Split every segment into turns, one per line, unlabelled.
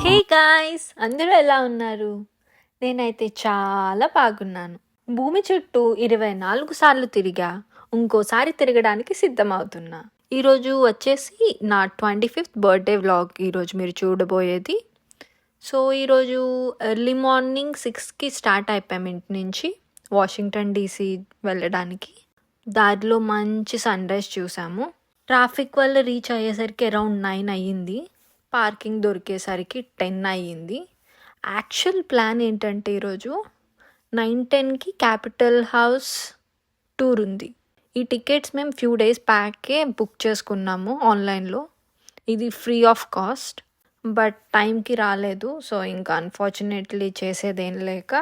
Hey guys! అందరూ ఎలా ఉన్నారు? నేనైతే చాలా బాగున్నాను. భూమి చుట్టూ 24 సార్లు తిరిగా. ఇంకోసారి తిరగడానికి సిద్ధమవుతున్నా. ఈరోజు వచ్చేసి నా 25th బర్త్‌డే వ్లాగ్ ఈరోజు మీరు చూడబోయేది. సో, ఈరోజు ఎర్లీ మార్నింగ్ 6కి స్టార్ట్ అయిపోయాం ఇంటి నుంచి వాషింగ్టన్ డీసీ వెళ్ళడానికి. దారిలో మంచి సన్‌రైజ్ చూసాము. ట్రాఫిక్ వల్ల రీచ్ అయ్యేసరికి అరౌండ్ 9 అయ్యింది. పార్కింగ్ దొరికేసరికి 10 అయ్యింది. యాక్చువల్ ప్లాన్ ఏంటంటే ఈరోజు 9-10కి క్యాపిటల్ హౌస్ టూర్ ఉంది. ఈ టికెట్స్ మేము ఫ్యూ డేస్ బ్యాకే బుక్ చేసుకున్నాము ఆన్లైన్లో. ఇది ఫ్రీ ఆఫ్ కాస్ట్. బట్ టైంకి రాలేదు. సో ఇంకా అన్ఫార్చునేట్లీ చేసేదేం లేక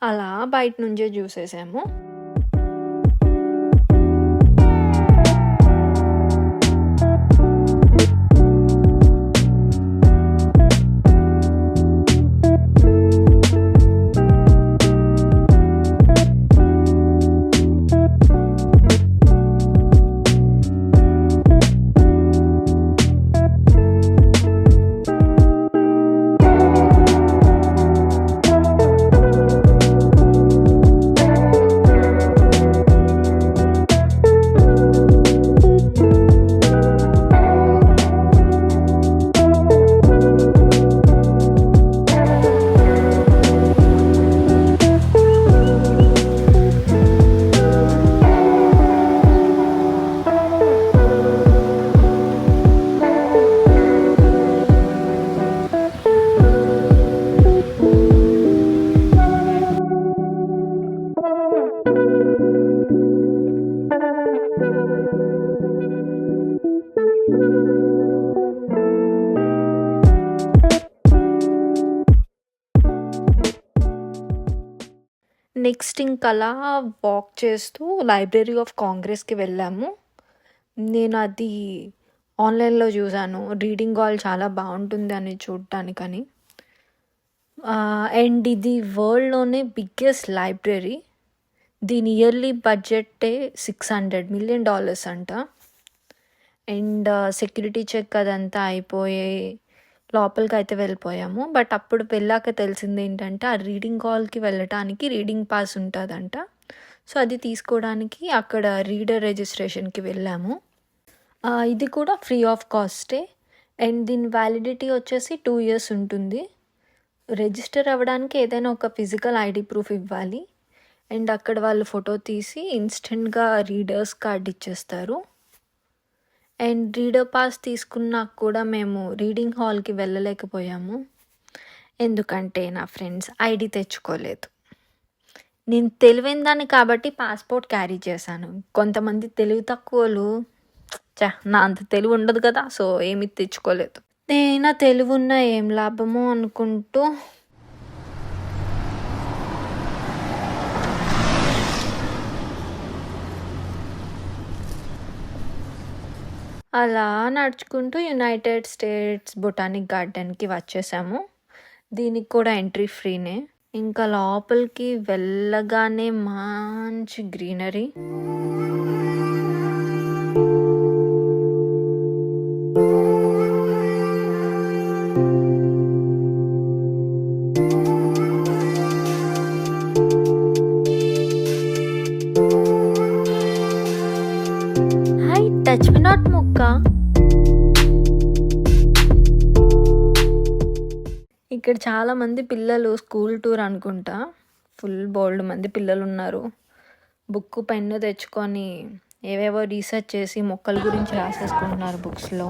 అలా బయట నుంచే చూసేసాము. నెక్స్ట్ ఇంకలా వాక్ చేస్తూ లైబ్రరీ ఆఫ్ కాంగ్రెస్కి వెళ్ళాము. నేను అది ఆన్లైన్లో చూసాను. రీడింగ్ హాల్ చాలా బాగుంటుంది అని చూడటానికని. అండ్ ఇది వరల్డ్లోనే బిగ్గెస్ట్ లైబ్రరీ. దీని ఇయర్లీ బడ్జెట్టే $600 million అంట. అండ్ సెక్యూరిటీ చెక్ అదంతా అయిపోయి లోపలికి అయితే వెళ్ళిపోయాము. బట్ అప్పుడు వెళ్ళాక తెలిసింది ఏంటంటే ఆ రీడింగ్ హాల్కి వెళ్ళటానికి రీడింగ్ పాస్ ఉంటుందంట. సో అది తీసుకోవడానికి అక్కడ రీడర్ రిజిస్ట్రేషన్కి వెళ్ళాము. ఇది కూడా ఫ్రీ ఆఫ్ కాస్టే. అండ్ దీని వ్యాలిడిటీ వచ్చేసి 2 years ఉంటుంది. రిజిస్టర్ అవ్వడానికి ఏదైనా ఒక ఫిజికల్ ఐడి ప్రూఫ్ ఇవ్వాలి. అండ్ అక్కడ వాళ్ళు ఫోటో తీసి ఇన్స్టెంట్గా రీడర్స్ కార్డ్ ఇచ్చేస్తారు. అండ్ రీడర్ పాస్ తీసుకున్నాక కూడా మేము రీడింగ్ హాల్కి వెళ్ళలేకపోయాము. ఎందుకంటే నా ఫ్రెండ్స్ ఐడి తెచ్చుకోలేదు. నేను తెలివైన దాన్ని కాబట్టి పాస్పోర్ట్ క్యారీ చేశాను. కొంతమంది తెలివి తక్కువలు నా అంత తెలివి ఉండదు కదా, సో ఏమీ తెచ్చుకోలేదు. నేనైనా తెలివి ఉన్న ఏం లాభమో అనుకుంటూ అలా నడుచుకుంటూ యునైటెడ్ స్టేట్స్ బొటానిక్ గార్డెన్కి వచ్చేసాము. దీనికి కూడా ఎంట్రీ ఫ్రీనే. ఇంకా లోపలికి వెళ్ళగానే మంచి గ్రీనరీ. టచ్ మీ నాట్ ముక్క. ఇక్కడ చాలామంది పిల్లలు స్కూల్ టూర్ అనుకుంటా. ఫుల్ బోల్డ్ మంది పిల్లలు ఉన్నారు. బుక్ పెన్ను తెచ్చుకొని ఏవేవో రీసెర్చ్ చేసి మొక్కల గురించి రాసేసుకుంటున్నారు బుక్స్లో.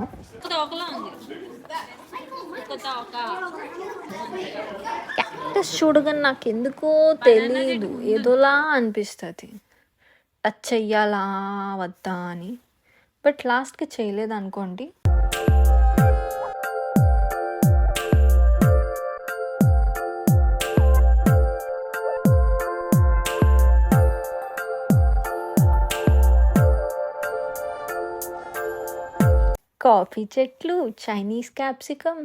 క్యాక్టస్ చూడగానే నాకు ఎందుకో తెలీదు, ఏదోలా అనిపిస్తుంది. టచ్ చెయ్యాలా వద్దా అని. బట్ లాస్ట్కి చేయలేదు అనుకోండి. కాఫీ చెట్లు, చైనీస్ క్యాప్సికమ్,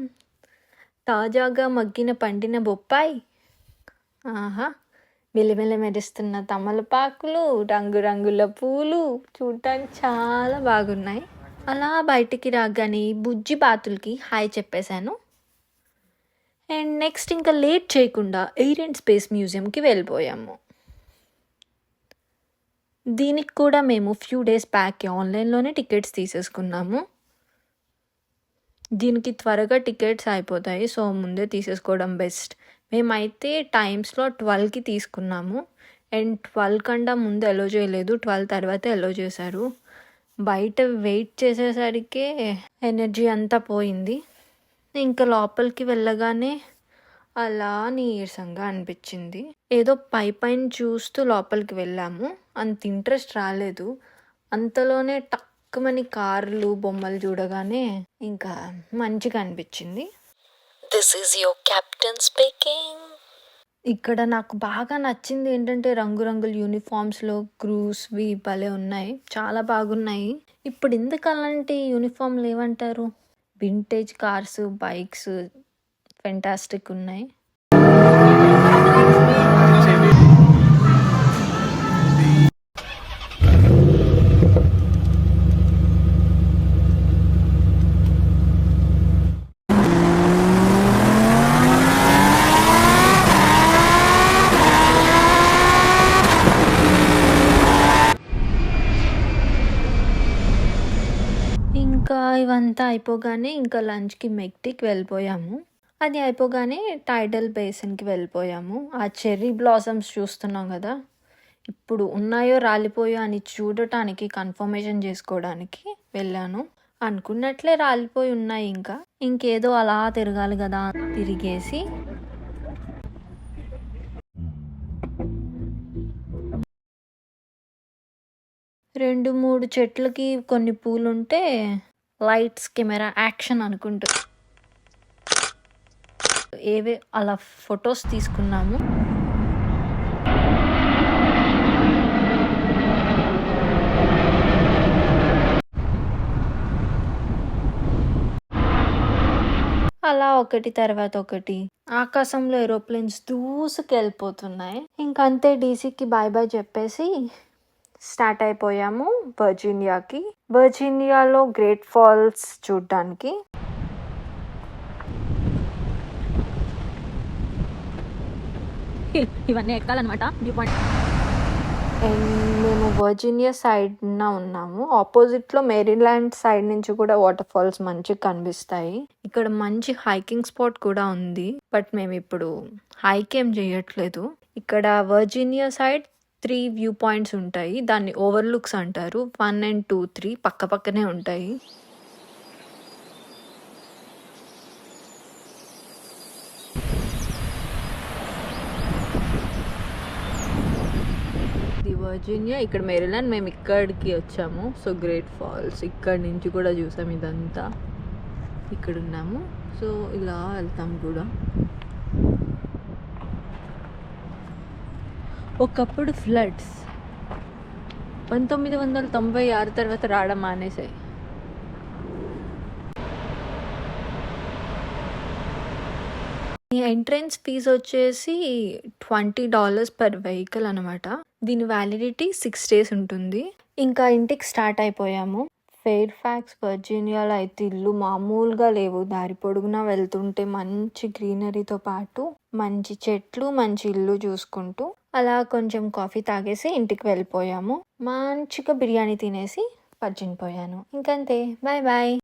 తాజాగా మగ్గిన పండిన బొప్పాయి, ఆహా మెలిమెల మెరుస్తున్న తమలపాకులు, రంగురంగుల పూలు చూడటానికి చాలా బాగున్నాయి. అలా బయటికి రాగానే బుజ్జి బాతులకి హాయ్ చెప్పేశాను. అండ్ నెక్స్ట్ ఇంకా లేట్ చేయకుండా ఎయిర్ అండ్ స్పేస్ మ్యూజియంకి వెళ్ళిపోయాము. దీనికి కూడా మేము ఫ్యూ డేస్ బ్యాక్ ఆన్లైన్లోనే టికెట్స్ తీసేసుకున్నాము. దీనికి త్వరగా టికెట్స్ అయిపోతాయి, సో ముందే తీసేసుకోవడం బెస్ట్. మేమైతే టైమ్ స్లాట్ 12కి తీసుకున్నాము అండ్ 12 కన్నా ముందు అలో చేయలేదు, 12 తర్వాత అలో చేశారు. బయట వెయిట్ చేసేసరికి ఎనర్జీ అంతా పోయింది. ఇంకా లోపలికి వెళ్ళగానే అలా నీరసంగా అనిపించింది. ఏదో పైన చూస్తూ లోపలికి వెళ్ళాము, అంత ఇంట్రెస్ట్ రాలేదు. అంతలోనే టక్కుమని కార్లు బొమ్మలు చూడగానే ఇంకా మంచిగా అనిపించింది. This is your captain speaking. ఇక్కడ నాకు బాగా నచ్చింది ఏంటంటే రంగురంగుల యూనిఫామ్స్లో క్రూస్వి భలే ఉన్నాయి, చాలా బాగున్నాయి. ఇప్పుడు ఎందుకు అలాంటి యూనిఫామ్ లేవంటారు? వింటేజ్ కార్స్ బైక్స్ ఫెంటాస్టిక్ ఉన్నాయి. ఇంకా ఇవంతా అయిపోగానే ఇంకా లంచ్కి మెక్టీకి వెళ్ళిపోయాము. అది అయిపోగానే టైడల్ బేసిన్కి వెళ్ళిపోయాము. ఆ చెర్రీ బ్లాసమ్స్ చూస్తున్నాం కదా, ఇప్పుడు ఉన్నాయో రాలిపోయో అని చూడటానికి కన్ఫర్మేషన్ చేసుకోవడానికి వెళ్ళాను. అనుకున్నట్లే రాలిపోయి ఉన్నాయి. ఇంకేదో అలా తిరగాలి కదా, తిరిగేసి రెండు మూడు చెట్లకి కొన్ని పూలుంటే లైట్స్ కెమెరా యాక్షన్ అనుకుంటూ ఏవే అలా ఫొటోస్ తీసుకున్నాము. అలా ఒకటి తర్వాత ఒకటి ఆకాశంలో ఏరోప్లేన్స్ దూసుకెళ్ళిపోతున్నాయి. ఇంకంతే డీసీకి బాయ్ బాయ్ చెప్పేసి స్టార్ట్ అయిపోయాము వర్జీనియాకి. వర్జీనియాలో గ్రేట్ ఫాల్స్ చూడ్డానికి. ఇవన్నీ ఎక్కాలన్నమాట వ్యూ పాయింట్. అండ్ మేము వర్జీనియా సైడ్న ఉన్నాము. ఆపోజిట్లో మేరీల్యాండ్ సైడ్ నుంచి కూడా వాటర్ ఫాల్స్ మంచిగా కనిపిస్తాయి. ఇక్కడ మంచి హైకింగ్ స్పాట్ కూడా ఉంది, బట్ మేము ఇప్పుడు హైక్ ఏం చేయట్లేదు. ఇక్కడ వర్జీనియా సైడ్ 3 వ్యూ పాయింట్స్ ఉంటాయి, దాన్ని ఓవర్లుక్స్ అంటారు. 1 and 2, 3 పక్క పక్కనే ఉంటాయి. ఇది వర్జీనియా, ఇక్కడ మేరీల్యాండ్. మేము ఇక్కడికి వచ్చాము. సో గ్రేట్ ఫాల్స్ ఇక్కడ నుంచి కూడా చూసాం. ఇదంతా ఇక్కడ ఉన్నాము. సో ఇలా వెళ్తాం కూడా. ఒకప్పుడు ఫ్లడ్స్ 1996 తర్వాత రావడం మానేసాయి. ఎంట్రన్స్ ఫీజు వచ్చేసి $20 per వెహికల్ అనమాట. దీని వ్యాలిడిటీ 6 days ఉంటుంది. ఇంకా ఇంటికి స్టార్ట్ అయిపోయాము. ఫెయిర్ ఫ్యాక్స్ వర్జీనియాలో అయితే ఇల్లు మామూలుగా లేవు. దారి పొడుగునా వెళ్తుంటే మంచి గ్రీనరీతో పాటు మంచి చెట్లు, మంచి ఇల్లు చూసుకుంటూ అలా కొంచెం కాఫీ తాగేసి ఇంటికి వెళ్ళిపోయాము. మంచిగా బిర్యానీ తినేసి పర్జిన్ పోయాను. ఇంకంతే, బాయ్ బాయ్.